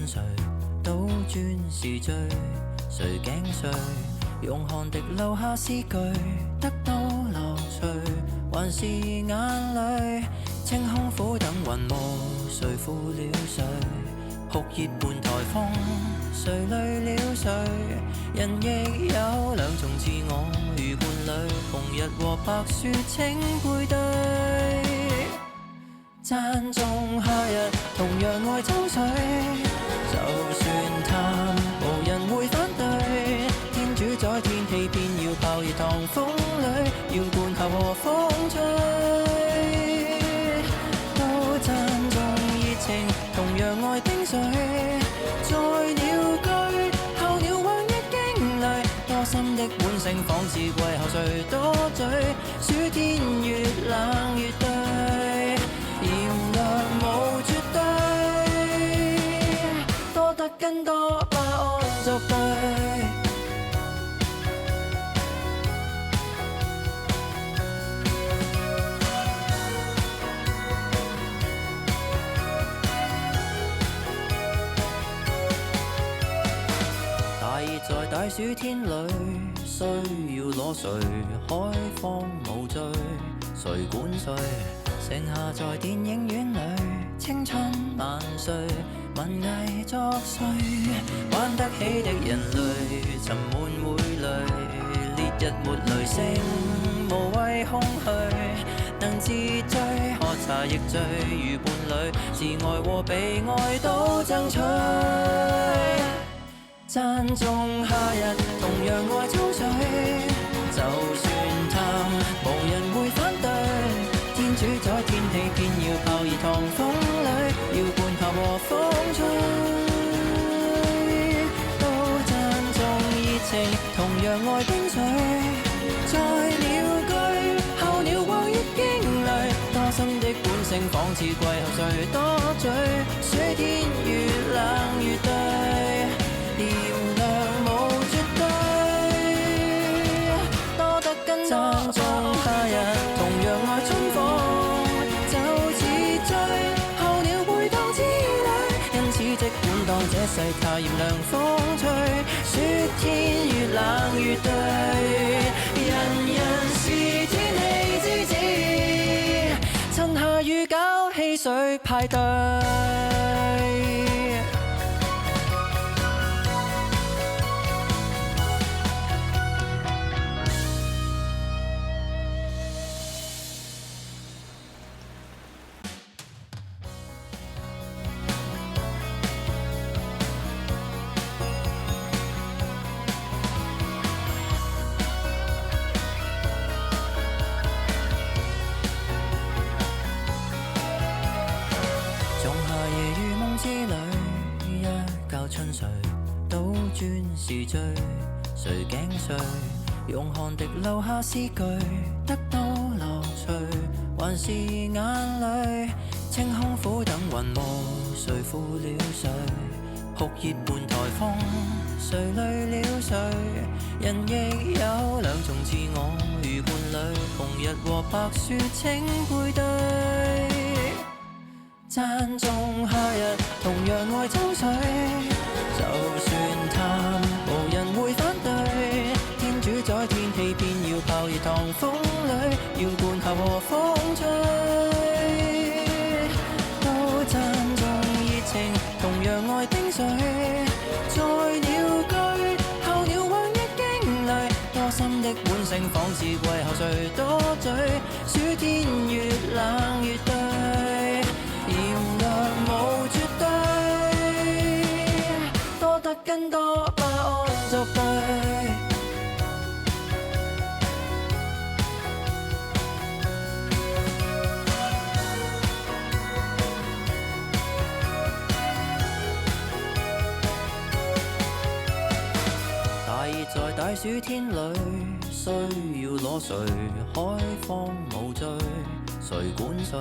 誰？倒轉時序，誰頸碎？用汗滴留下詩句，得到樂趣，還是眼淚？清空苦等雲霧，誰負了誰？酷熱伴颱風，誰累了誰？人亦有兩重自我，如伴侶，紅日和白雪請配對。讚頌夏日，同樣愛秋水，就算淡，無人會反對。天主宰天氣，偏要爆熱糖風裏，要灌下和風吹。都讚頌熱情，同樣愛冰水，在鳥居，候鳥往日經歷，多心的本性，仿似季後誰多嘴，暑天越冷越對。炎涼無絕對，多得更多巴胺作對。大熱在大暑天裏，需要裸睡，海風無罪，誰管誰？剩下在電影院裏，青春萬歲，文藝作祟，玩得起的人類，沉悶會累，烈日沒雷聲，無謂空虛，能自醉，喝茶亦醉，如伴侶，自愛和被愛都爭取。讚頌夏日，同樣愛秋水，就算淡，無人會反對。天主宰天氣，偏要爆熱糖風裏，要灌下和風吹。都讚頌熱情，同樣愛冰水，在鳥居，候鳥往日經歷，多心的本性，仿似季後誰多嘴，暑天越冷越對。炎涼無絕對，多得跟讚頌夏日，同樣愛春風，就似醉，候鳥會當之旅，因此即管當這世態炎涼風吹，暑天越冷越對，人人是天氣之子，趁下雨搞汽水派對。春睡，倒轉時序，誰頸碎？用汗滴留下詩句，得到樂趣，還是眼淚？清空苦等雲霧，誰負了誰？酷熱伴颱風，誰累了誰？人亦有兩重自我，如伴侶，紅日和白雪請配對。讚頌夏日，同樣愛秋水，就算淡，無人會反對。天主宰天氣，偏要爆熱糖風裏，要灌下和風吹。都讚頌熱情，同樣愛冰水，在鳥居，候鳥往日經歷，多心的本性，仿似季後誰多嘴，暑天越冷越對。炎涼無絕對，多得更多巴胺作對。大熱在大暑天裏，需要裸睡，海風無罪，誰管誰？